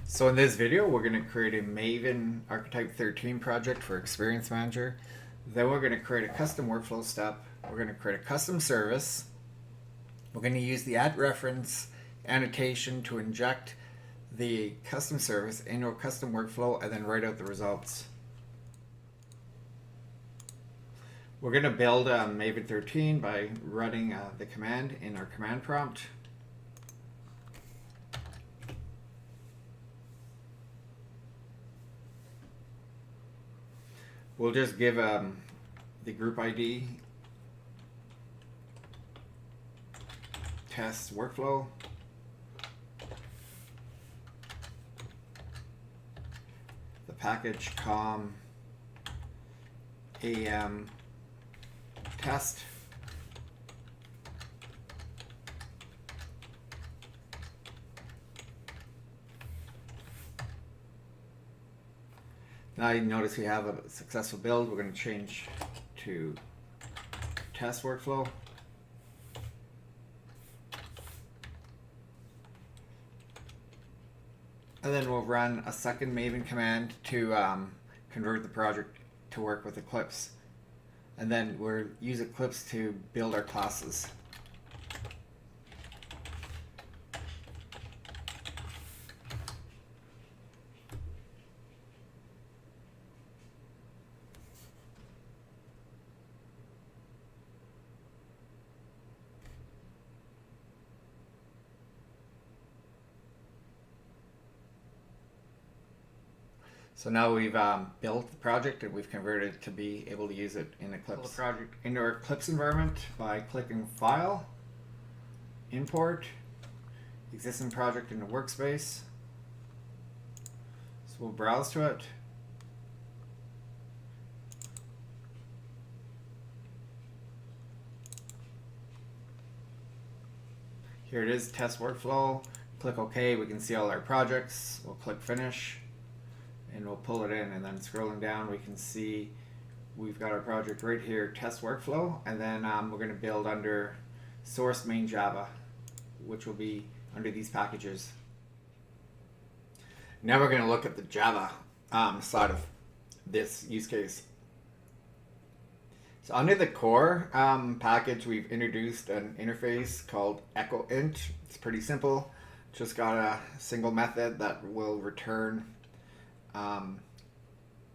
So in this video, we're going to create a Maven Archetype 13 project for Experience Manager. Then we're going to create a custom workflow step. We're going to create a custom service. We're going to use the add reference annotation to inject the custom service into a custom workflow and then write out the results. We're going to build Maven 13 by running the command in our command prompt. We'll just give the group ID test workflow. The package com AEM test. Now you notice we have a successful build. We're going to change to test workflow. And then we'll run a second Maven command to convert the project to work with Eclipse. And then we'll use Eclipse to build our classes. So now we've built the project and we've converted it to be able to use it in Eclipse. Build the project into our Eclipse environment by clicking File, Import, Existing Project into Workspace. So we'll browse to it. Here it is, Test Workflow. Click OK, we can see all our projects. We'll click Finish. And we'll pull it in, and then scrolling down we can see we've got our project right here, test workflow, and then we're going to build under source main Java, which will be under these packages. Now we're going to look at the Java side of this use case. So under the core package, we've introduced an interface called echo int. It's pretty simple. Just got a single method that will return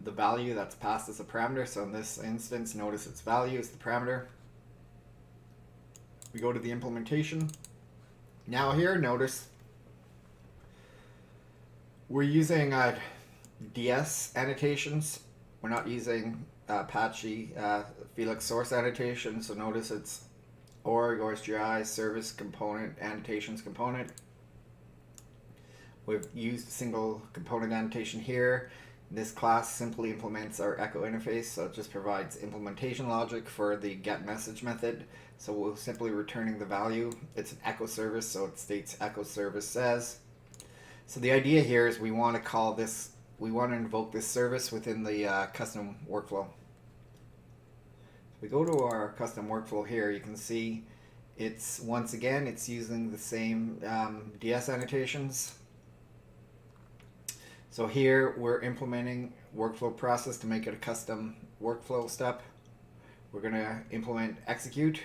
the value that's passed as a parameter. So in this instance, notice its value is the parameter. We go to the implementation. Now here, notice we're using DS annotations. We're not using Apache Felix source annotation. So notice it's org, OSGI, service component, annotations component. We've used a single component annotation here. This class simply implements our echo interface, so it just provides implementation logic for the get message method. So we're simply returning the value. It's an echo service, so it states echo service says. So the idea here is we want to call this, we want to invoke this service within the custom workflow. If we go to our custom workflow here, you can see it's, once again, it's using the same DS annotations. So here we're implementing workflow process to make it a custom workflow step. We're going to implement execute.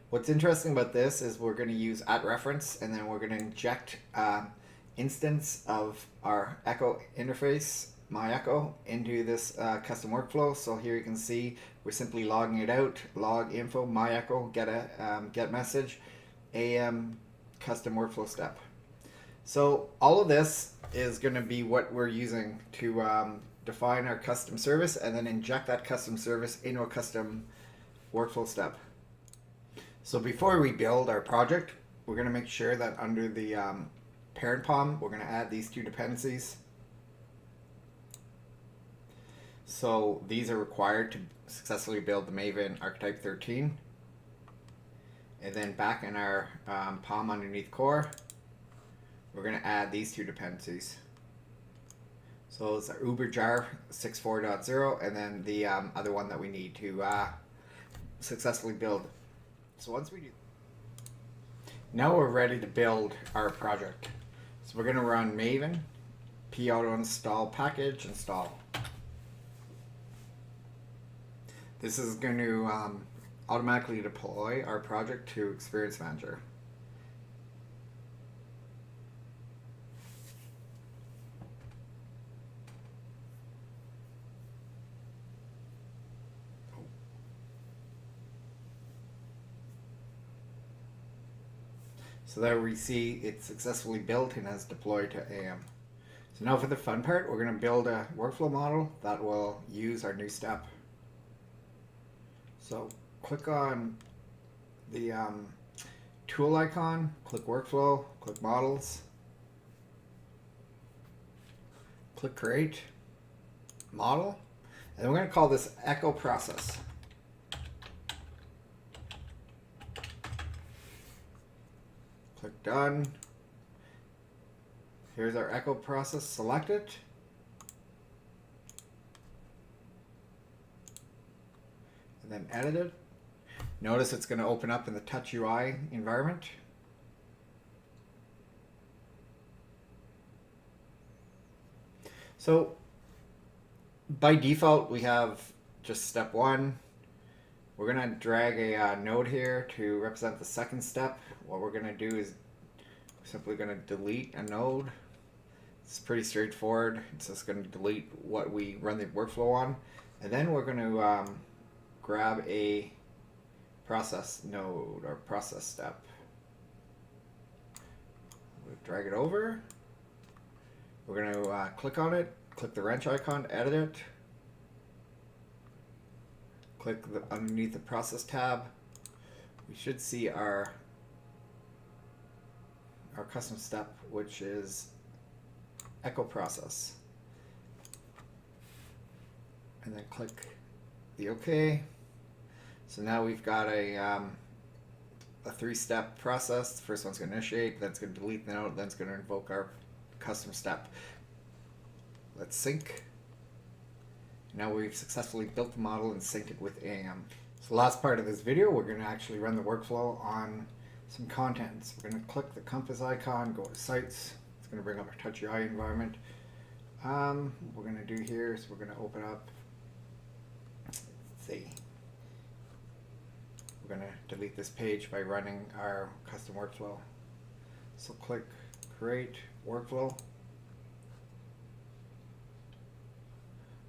What's interesting about this is we're going to use @reference, and then we're going to inject instance of our echo interface, my echo, into this custom workflow. So here you can see we're simply logging it out, log info, my echo, get message, AEM custom workflow step. So all of this is going to be what we're using to define our custom service and then inject that custom service into a custom workflow step. So before we build our project, we're going to make sure that under the parent POM, we're going to add these two dependencies. So these are required to successfully build the Maven Archetype 13. And then back in our POM underneath core, we're going to add these two dependencies. So it's our uberjar 64.0 and then the other one that we need to successfully build. So once we do, now we're ready to build our project. So we're going to run Maven p-auto install package install. This is going to automatically deploy our project to Experience Manager. So there we see it's successfully built and has deployed to AEM. So now for the fun part, we're going to build a workflow model that will use our new step. So click on the tool icon, click workflow, click models, click create model, and then we're going to call this echo process. Click done. Here's our echo process, select it. And then edit it. Notice it's going to open up in the Touch UI environment. So by default, we have just step one. We're going to drag a node here to represent the second step. What we're going to do is simply going to delete a node. It's pretty straightforward. It's just going to delete what we run the workflow on. And then we're going to grab a process node or process step. We'll drag it over. We're going to click on it, click the wrench icon, edit it. Click underneath the process tab. We should see our custom step, which is echo process. And then click the OK. So now we've got a three-step process. The first one's going to initiate, then it's going to delete the node, then it's going to invoke our custom step. Let's sync. Now we've successfully built the model and synced it with AEM. So the last part of this video, we're going to actually run the workflow on some contents. We're going to click the compass icon, go to sites. It's going to bring up our Touch UI environment. What we're going to do here is we're going to open up, let's see, we're going to delete this page by running our custom workflow. So click create workflow.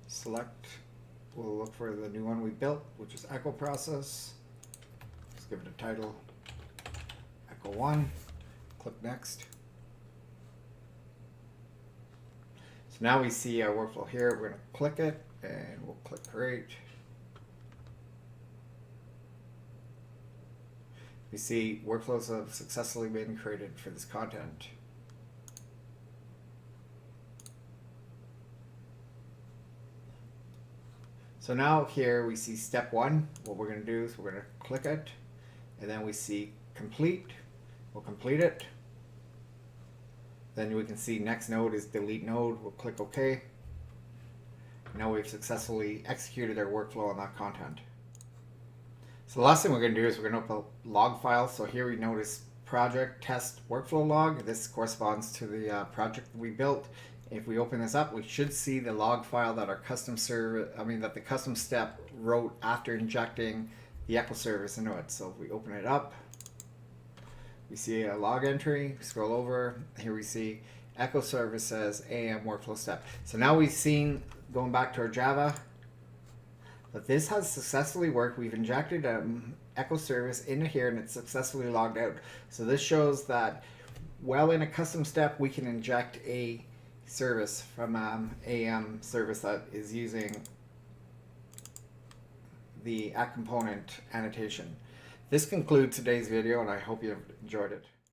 Select, we'll look for the new one we built, which is echo process. Let's give it a title, echo 1. Click next. So now we see our workflow here. We're going to click it and we'll click create. We see workflows have successfully been created for this content. So now here we see step one. What we're going to do is we're going to click it, and then we see complete. We'll complete it. Then we can see next node is delete node. We'll click OK. Now we've successfully executed our workflow on that content. So the last thing we're going to do is we're going to open a log file. So here we notice project test workflow log. This corresponds to the project that we built. If we open this up, we should see the log file that our custom service, that the custom step wrote after injecting the echo service into it. So if we open it up, we see a log entry, scroll over, here we see echo service says AEM workflow step. So now we've seen, going back to our Java, that this has successfully worked. We've injected echo service into here and it's successfully logged out. So this shows that well in a custom step we can inject a service from AEM service that is using the at component annotation. This concludes today's video and I hope you enjoyed it.